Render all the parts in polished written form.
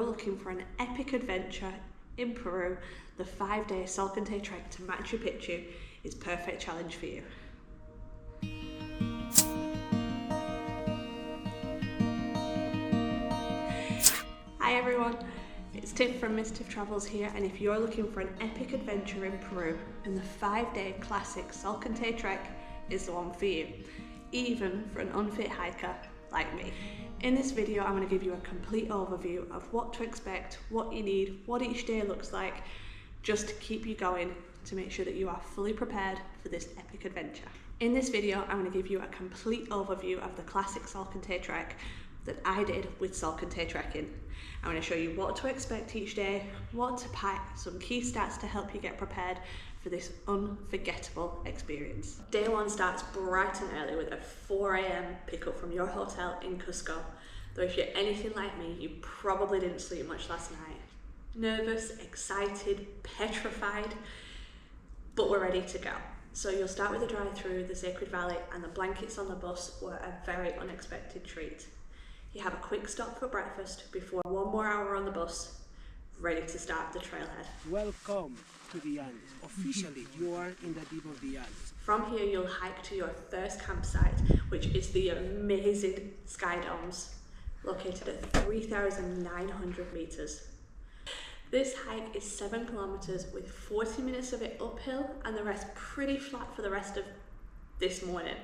looking for an epic adventure in Peru, the 5-day Salkantay Trek to Machu Picchu is perfect challenge for you. Hi everyone, it's Tiff from Miss.tiff.travels here, and if you're looking for an epic adventure in Peru, then the 5-day classic Salkantay Trek is the one for you, even for an unfit hiker like me. In this video, I'm going to give you a complete overview of what to expect, what you need, what each day looks like, just to keep you going, to make sure that you are fully prepared for this epic adventure. In this video, I'm going to give you a complete overview of the classic Salkantay Trek that I did with Salkantay Trekking. I'm going to show you what to expect each day, what to pack, some key stats to help you get prepared for this unforgettable experience. Day one starts bright and early with a 4 AM pickup from your hotel in Cusco. Though if you're anything like me, you probably didn't sleep much last night. Nervous, excited, petrified, but we're ready to go. So you'll start with a drive through the Sacred Valley, and the blankets on the bus were a very unexpected treat. You have a quick stop for breakfast before 1 more hour on the bus, ready to start the trailhead. Welcome to the Andes. Officially, you are in the deep of the Andes. From here, you'll hike to your first campsite, which is the amazing Sky Domes, located at 3,900 meters. This hike is 7 kilometers with 40 minutes of it uphill and the rest pretty flat for the rest of this morning.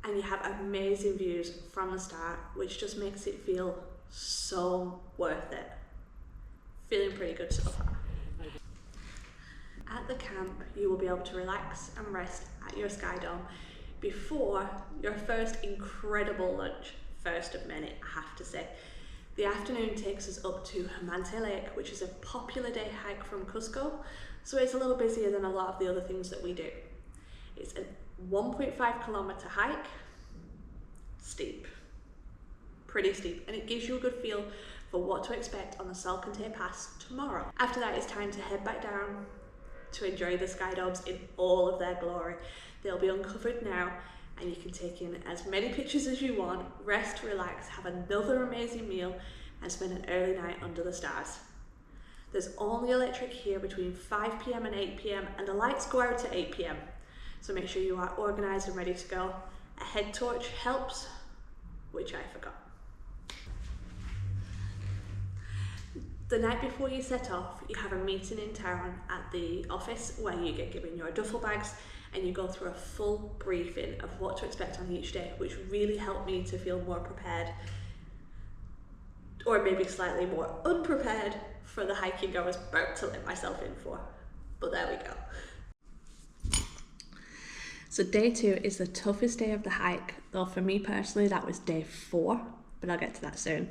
And you have amazing views from the start, which just makes it feel so worth it. Feeling pretty good so far. At the camp, you will be able to relax and rest at your Sky Dome before your first incredible lunch, first of many, I have to say. The afternoon takes us up to Humante Lake, which is a popular day hike from Cusco, so it's a little busier than a lot of the other things that we do. It's a 1.5 kilometer hike, steep, pretty steep, and it gives you a good feel for what to expect on the Salkantay Pass tomorrow. After that, it's time to head back down to enjoy the Sky Domes in all of their glory. They'll be uncovered now, and you can take in as many pictures as you want, rest, relax, have another amazing meal, and spend an early night under the stars. There's only electric here between 5 PM and 8 PM, and the lights go out at 8 PM. So make sure you are organised and ready to go. A head torch helps, which I forgot. The night before you set off, you have a meeting in town at the office where you get given your duffel bags and you go through a full briefing of what to expect on each day, which really helped me to feel more prepared, or maybe slightly more unprepared, for the hiking I was about to let myself in for. But there we go. So day 2 is the toughest day of the hike, though for me personally that was day 4, but I'll get to that soon.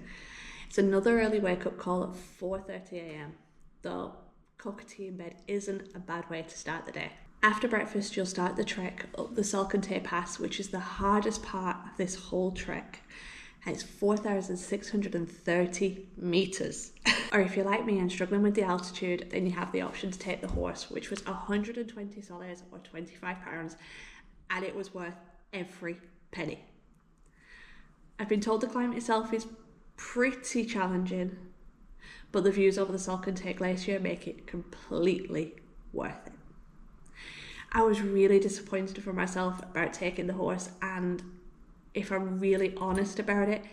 It's another early wake up call at 4:30 AM, though cockatoo in bed isn't a bad way to start the day. After breakfast, you'll start the trek up the Salkantay Pass, which is the hardest part of this whole trek. And it's 4,630 meters. Or if you're like me and struggling with the altitude, then you have the option to take the horse, which was 120 soles or 25 pounds, and it was worth every penny. I've been told the climb itself is pretty challenging, but the views over the Salkantay Glacier make it completely worth it. I was really disappointed for myself about taking the horse, and if I'm really honest about it,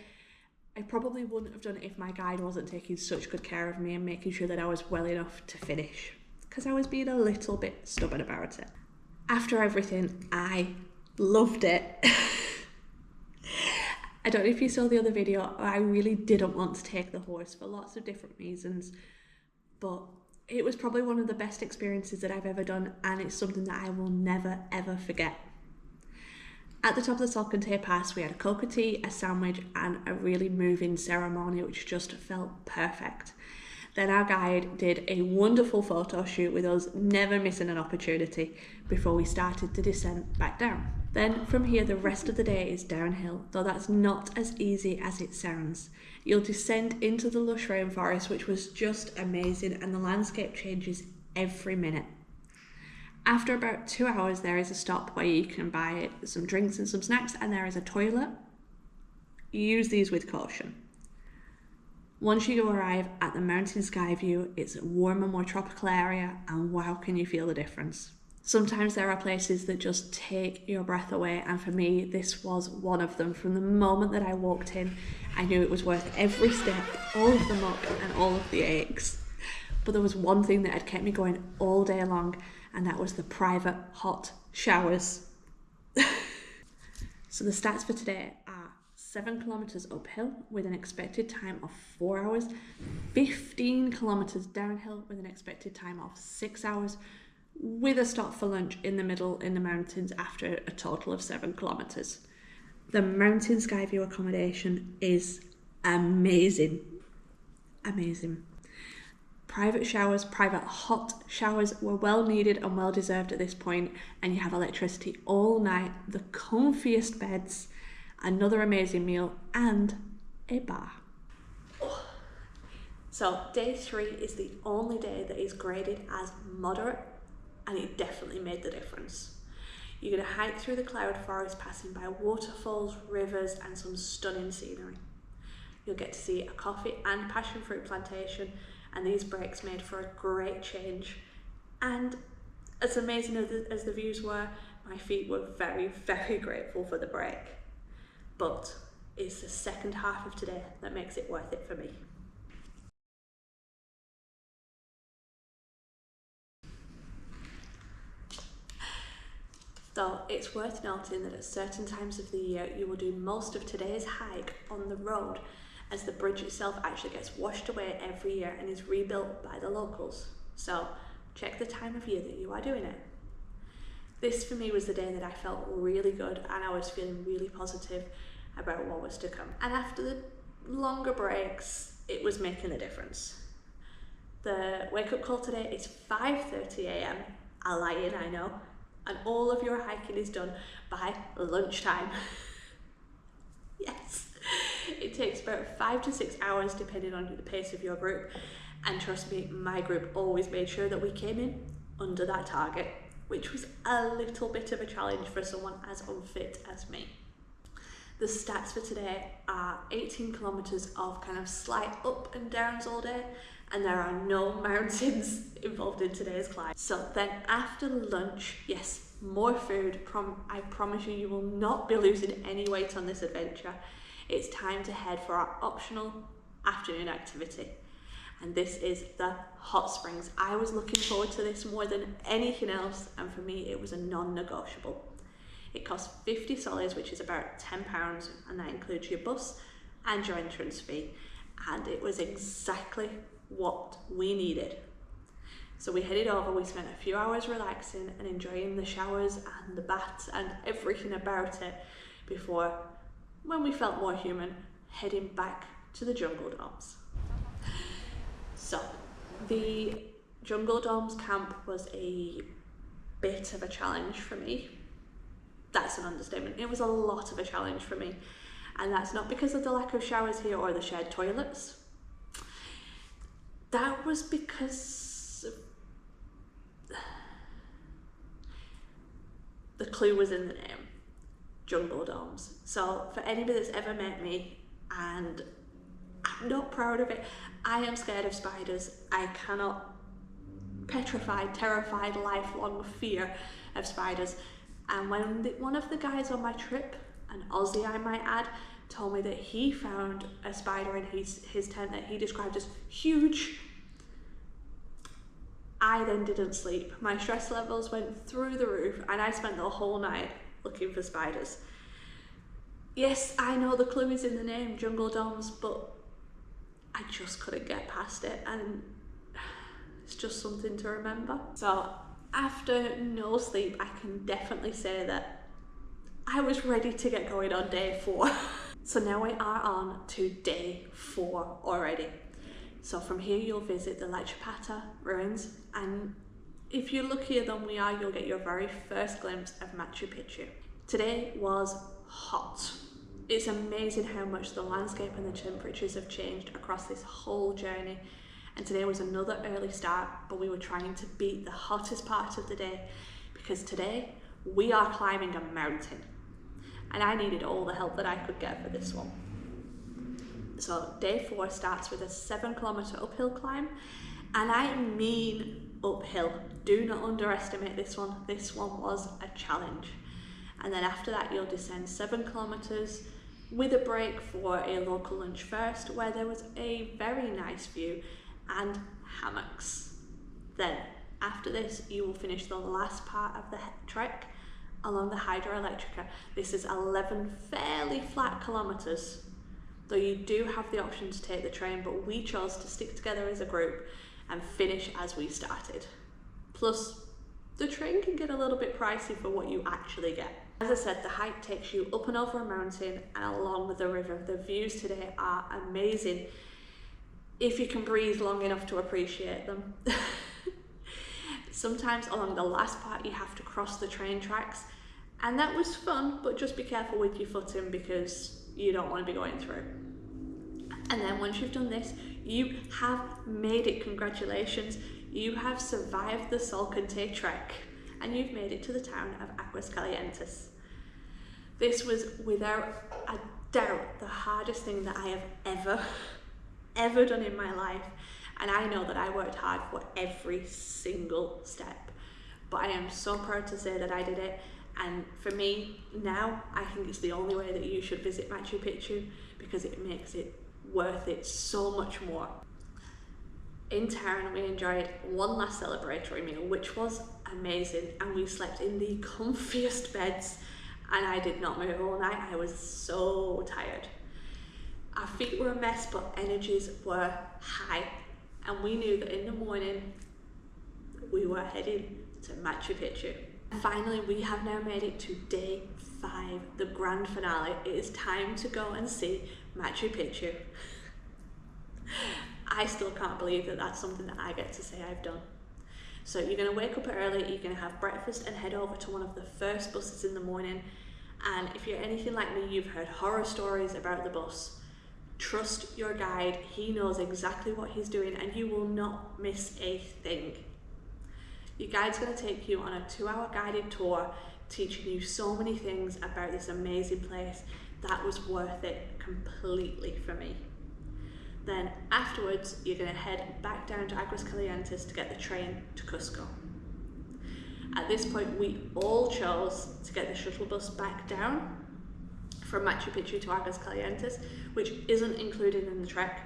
I probably wouldn't have done it if my guide wasn't taking such good care of me and making sure that I was well enough to finish, because I was being a little bit stubborn about it. After everything, I loved it. I don't know if you saw the other video, I really didn't want to take the horse for lots of different reasons, but it was probably one of the best experiences that I've ever done, and it's something that I will never ever forget. At the top of the Salkantay Pass, we had a cocoa tea, a sandwich, and a really moving ceremony, which just felt perfect. Then our guide did a wonderful photo shoot with us, never missing an opportunity, before we started the descent back down. Then from here, the rest of the day is downhill, though that's not as easy as it sounds. You'll descend into the lush rainforest, which was just amazing, and the landscape changes every minute. After about 2 hours, there is a stop where you can buy some drinks and some snacks, and there is a toilet. Use these with caution. Once you arrive at the mountain sky view, it's a warmer, more tropical area, and wow, can you feel the difference. Sometimes there are places that just take your breath away, and for me, this was one of them. From the moment that I walked in, I knew it was worth every step, all of the muck and all of the aches. But there was one thing that had kept me going all day long, and that was the private hot showers. So the stats for today are 7 kilometres uphill with an expected time of 4 hours, 15 kilometres downhill with an expected time of 6 hours, with a stop for lunch in the middle in the mountains after a total of 7 kilometres. The mountain sky view accommodation is amazing. Amazing. Private showers, private hot showers were well needed and well deserved at this point, and you have electricity all night, the comfiest beds, another amazing meal, and a bar. So day 3 is the only day that is graded as moderate, and it definitely made the difference. You're going to hike through the cloud forest, passing by waterfalls, rivers, and some stunning scenery. You'll get to see a coffee and passion fruit plantation, and these breaks made for a great change. And as amazing as the views were, my feet were very, very grateful for the break. But it's the second half of today that makes it worth it for me. So it's worth noting that at certain times of the year you will do most of today's hike on the road, as the bridge itself actually gets washed away every year and is rebuilt by the locals. So check the time of year that you are doing it. This for me was the day that I felt really good, and I was feeling really positive about what was to come. And after the longer breaks, it was making a difference. The wake up call today is 5:30 a.m. A lie-in, I know. And all of your hiking is done by lunchtime. Yes, it takes about 5 to 6 hours depending on the pace of your group, and trust me, my group always made sure that we came in under that target, which was a little bit of a challenge for someone as unfit as me. The stats for today are 18 kilometres of kind of slight up and downs all day, and there are no mountains involved in today's climb. So then after lunch, yes, more food. I promise you, you will not be losing any weight on this adventure. It's time to head for our optional afternoon activity. And this is the hot springs. I was looking forward to this more than anything else, and for me it was a non-negotiable. It costs 50 soles, which is about £10, and that includes your bus and your entrance fee. And it was exactly what we needed. So we headed over, we spent a few hours relaxing and enjoying the showers and the baths and everything about it before, when we felt more human, heading back to the jungle domes. So the jungle domes camp was a bit of a challenge for me. That's an understatement. It was a lot of a challenge for me, and that's not because of the lack of showers here or the shared toilets. That was because the clue was in the name, jungle domes. So for anybody that's ever met me, and I'm not proud of it, I am scared of spiders. I cannot, petrified, terrified, lifelong fear of spiders. And when one of the guys on my trip, an Aussie I might add, told me that he found a spider in his tent that he described as huge, I then didn't sleep. My stress levels went through the roof, and I spent the whole night looking for spiders. Yes, I know the clue is in the name, jungle domes, but I just couldn't get past it, and it's just something to remember. So after no sleep, I can definitely say that I was ready to get going on day 4. So now we are on to day 4 already. So from here you'll visit the Lachapata ruins, and if you're luckier than we are, you'll get your very first glimpse of Machu Picchu. Today was hot. It's amazing how much the landscape and the temperatures have changed across this whole journey. And today was another early start, but we were trying to beat the hottest part of the day, because today we are climbing a mountain, and I needed all the help that I could get for this one. So day 4 starts with a 7-kilometre uphill climb, and I mean uphill. Do not underestimate this one. This one was a challenge. And then after that you'll descend 7 kilometres with a break for a local lunch first, where there was a very nice view and hammocks. Then after this you will finish the last part of the trek along the hydroelectrica. This is 11 fairly flat kilometres, though you do have the option to take the train, but we chose to stick together as a group and finish as we started. Plus, the train can get a little bit pricey for what you actually get. As I said, the hike takes you up and over a mountain and along the river. The views today are amazing, if you can breathe long enough to appreciate them. Sometimes along the last part you have to cross the train tracks, and that was fun, but just be careful with your footing because you don't want to be going through. And then once you've done this, you have made it. Congratulations, you have survived the Salkantay Trek and you've made it to the town of Aguascalientes. This was without a doubt the hardest thing that I have ever done in my life, and I know that I worked hard for every single step, but I am so proud to say that I did it. And for me now, I think it's the only way that you should visit Machu Picchu, because it makes it worth it so much more. In town we enjoyed one last celebratory meal, which was amazing, and we slept in the comfiest beds, and I did not move all night. I was so tired. Our feet were a mess, but energies were high, and we knew that in the morning we were heading to Machu Picchu. Finally, we have now made it to day 5, the grand finale. It is time to go and see Machu Picchu. I still can't believe that that's something that I get to say I've done. So you're going to wake up early, you're going to have breakfast and head over to one of the first buses in the morning. And if you're anything like me, you've heard horror stories about the bus. Trust your guide, he knows exactly what he's doing and you will not miss a thing. Your guide's going to take you on a 2-hour guided tour, teaching you so many things about this amazing place. That was worth it completely for me. Then afterwards, you're going to head back down to Aguascalientes to get the train to Cusco. At this point, we all chose to get the shuttle bus back down from Machu Picchu to Aguascalientes, which isn't included in the trek,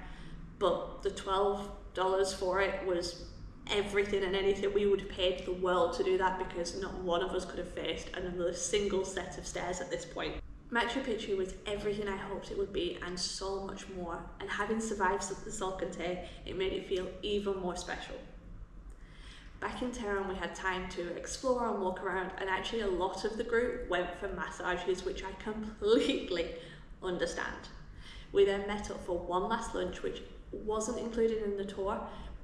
but the $12 for it was everything and anything. We would have paid the world to do that, because not one of us could have faced another single set of stairs at this point. Machu Picchu was everything I hoped it would be and so much more, and having survived the Salkantay, it made it feel even more special. Back in town we had time to explore and walk around, and actually a lot of the group went for massages, which I completely understand. We then met up for one last lunch, which wasn't included in the tour,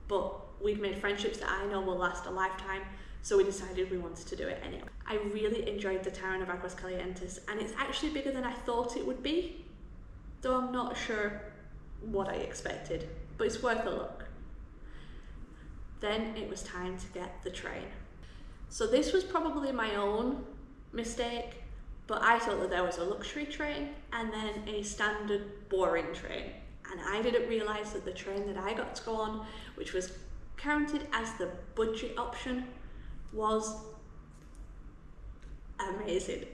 but we'd made friendships that I know will last a lifetime, so we decided we wanted to do it anyway. I really enjoyed the town of Aguascalientes, and it's actually bigger than I thought it would be, though I'm not sure what I expected, but it's worth a look. Then it was time to get the train. So this was probably my own mistake, but I thought that there was a luxury train and then a standard boring train, and I didn't realise that the train that I got to go on, which was counted as the budget option, was amazing.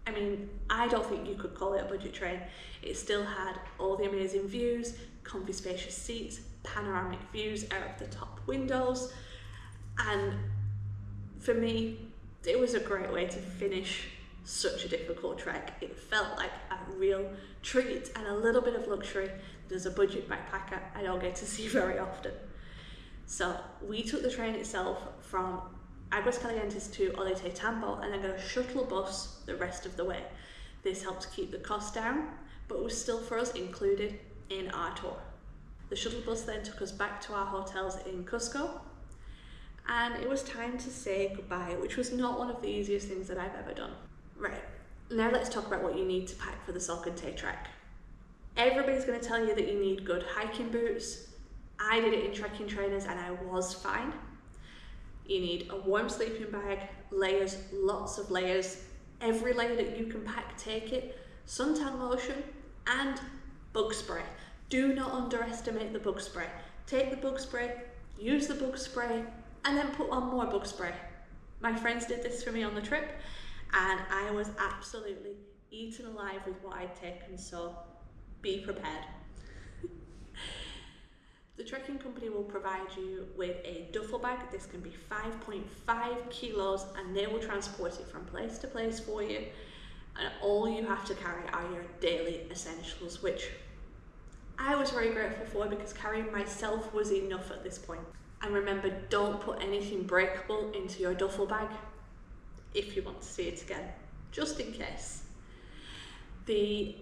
I mean, I don't think you could call it a budget train. It still had all the amazing views, comfy spacious seats, panoramic views out of the top windows, and for me it was a great way to finish such a difficult trek. It felt like a real treat and a little bit of luxury that as a budget backpacker I don't get to see very often. So we took the train itself from Aguascalientes to Ollantaytambo and then got a shuttle bus the rest of the way. This helped keep the cost down, but was still for us included in our tour. The shuttle bus then took us back to our hotels in Cusco, and it was time to say goodbye, which was not one of the easiest things that I've ever done. Right, now let's talk about what you need to pack for the Salkantay Trek. Everybody's going to tell you that you need good hiking boots. I did it in trekking trainers and I was fine. You need a warm sleeping bag, layers, lots of layers. Every layer that you can pack, take it. Suntan lotion and Bug spray. Do not underestimate the bug spray. Take the bug spray, use the bug spray, and then put on more bug spray. My friends did this for me on the trip, and I was absolutely eaten alive with what I'd taken, so be prepared. The trekking company will provide you with a duffel bag. This can be 5.5 kilos, and they will transport it from place to place for you. And all you have to carry are your daily essentials, which I was very grateful for, because carrying myself was enough at this point. And remember, don't put anything breakable into your duffel bag if you want to see it again, just in case. The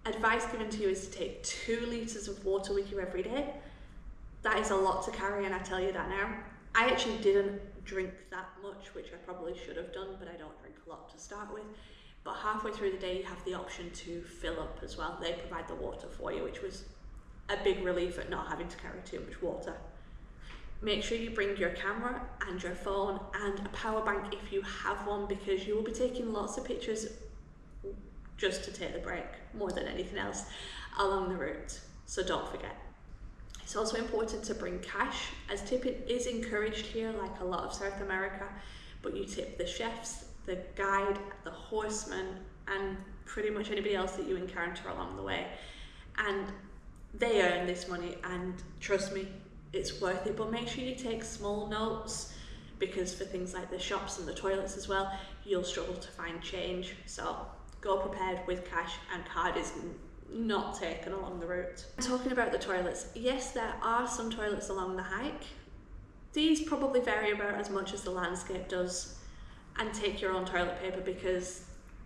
advice given to you is to take 2 litres of water with you every day. That is a lot to carry, and I tell you that now. I actually didn't drink that much, which I probably should have done, but I don't drink a lot to start with. But halfway through the day, you have the option to fill up as well. They provide the water for you, which was a big relief at not having to carry too much water. Make sure you bring your camera and your phone and a power bank if you have one, because you will be taking lots of pictures just to take the break more than anything else along the route, so don't forget. It's also important to bring cash, as tipping is encouraged here like a lot of South America, but you tip the chefs, the guide, the horseman, and pretty much anybody else that you encounter along the way. And they earn this money, and trust me, it's worth it. But make sure you take small notes, because for things like the shops and the toilets as well, you'll struggle to find change. So go prepared with cash, and card is not taken along the route. Talking about the toilets, yes, there are some toilets along the hike. These probably vary about as much as the landscape does, and take your own toilet paper, because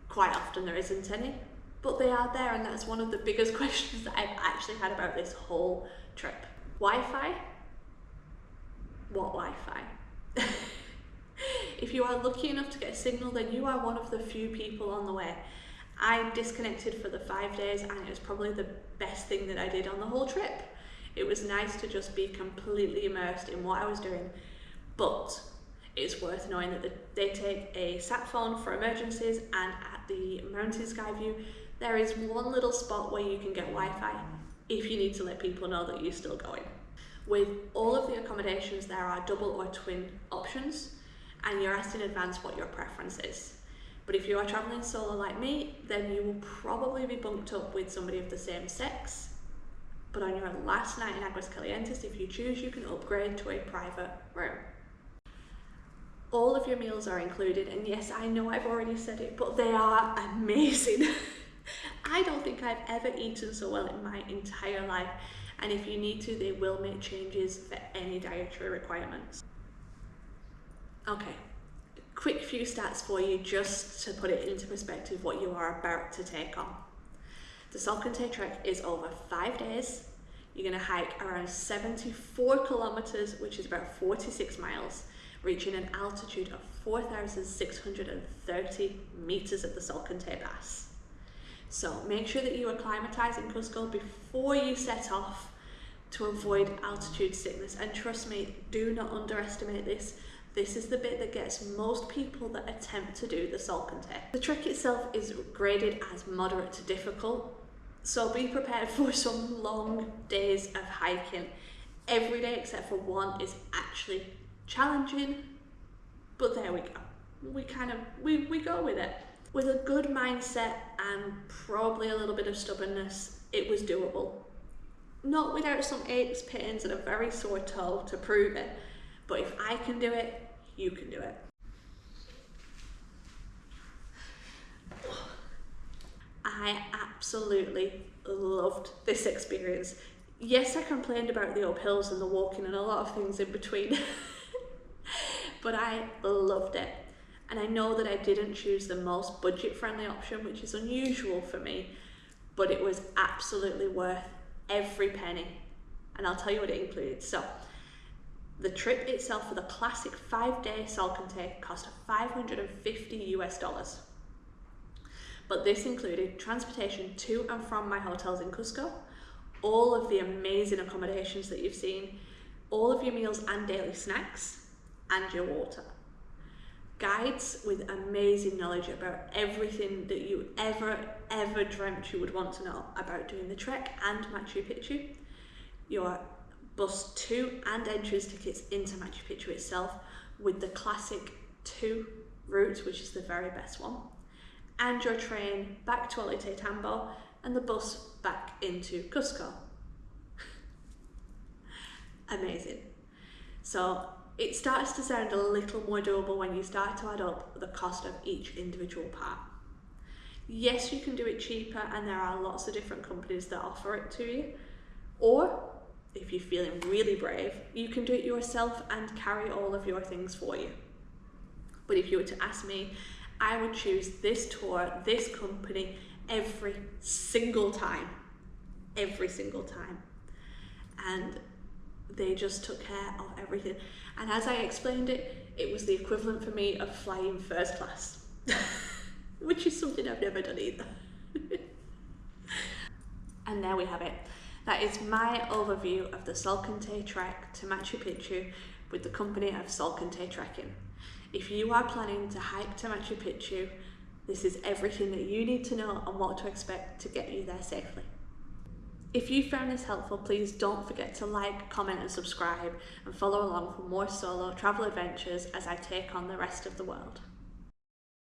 quite often there isn't any, but they are there, and that's one of the biggest questions that I've actually had about this whole trip. Wi-Fi? What Wi-Fi? If you are lucky enough to get a signal, then you are one of the few people on the way. I disconnected for the 5 days, and it was probably the best thing that I did on the whole trip. It was nice to just be completely immersed in what I was doing, but it's worth knowing that they take a sat phone for emergencies, and at the Mountain Sky View there is one little spot where you can get Wi-Fi if you need to let people know that you're still going. With all of the accommodations, there are double or twin options, and you're asked in advance what your preference is. But if you are traveling solo like me, then you will probably be bunked up with somebody of the same sex. But on your last night in Aguascalientes, if you choose, you can upgrade to a private room. All of your meals are included, and yes, I know I've already said it, but they are amazing. I don't think I've ever eaten so well in my entire life, and if you need to, they will make changes for any dietary requirements. Okay, quick few stats for you just to put it into perspective what you are about to take on. The Salkantay Trek is over 5 days. You're going to hike around 74 kilometers, which is about 46 miles, reaching an altitude of 4,630 meters at the Salkantay Pass. So make sure that you acclimatize in Cusco before you set off to avoid altitude sickness. And trust me, do not underestimate this. This is the bit that gets most people that attempt to do the Salkantay. The trek itself is graded as moderate to difficult, so be prepared for some long days of hiking. Every day except for one is actually challenging, but there we go. We go with it. With a good mindset and probably a little bit of stubbornness, it was doable. Not without some aches, pains, and a very sore toe to prove it, but if I can do it, you can do it. I absolutely loved this experience. Yes, I complained about the uphills and the walking and a lot of things in between, but I loved it. And I know that I didn't choose the most budget-friendly option, which is unusual for me, but it was absolutely worth every penny. And I'll tell you what it included. So, the trip itself for the classic 5-day Salkantay cost $550 US. But this included transportation to and from my hotels in Cusco, all of the amazing accommodations that you've seen, all of your meals and daily snacks, and your water. guides with amazing knowledge about everything that you ever dreamt you would want to know about doing the trek and Machu Picchu. Your bus to and entrance tickets into Machu Picchu itself with the classic 2 route, which is the very best one, and your train back to Tambo and the bus back into Cusco. Amazing. So it starts to sound a little more doable when you start to add up the cost of each individual part. Yes, you can do it cheaper, and there are lots of different companies that offer it to you. Or, if you're feeling really brave, you can do it yourself and carry all of your things for you. But if you were to ask me, I would choose this tour, this company, every single time. Every single time. And they just took care of everything. And as I explained it, it was the equivalent for me of flying first class, which is something I've never done either. And there we have it. That is my overview of the Salkantay Trek to Machu Picchu with the company of Salkantay Trekking. If you are planning to hike to Machu Picchu, this is everything that you need to know and what to expect to get you there safely. If you found this helpful, please don't forget to like, comment and subscribe, and follow along for more solo travel adventures as I take on the rest of the world.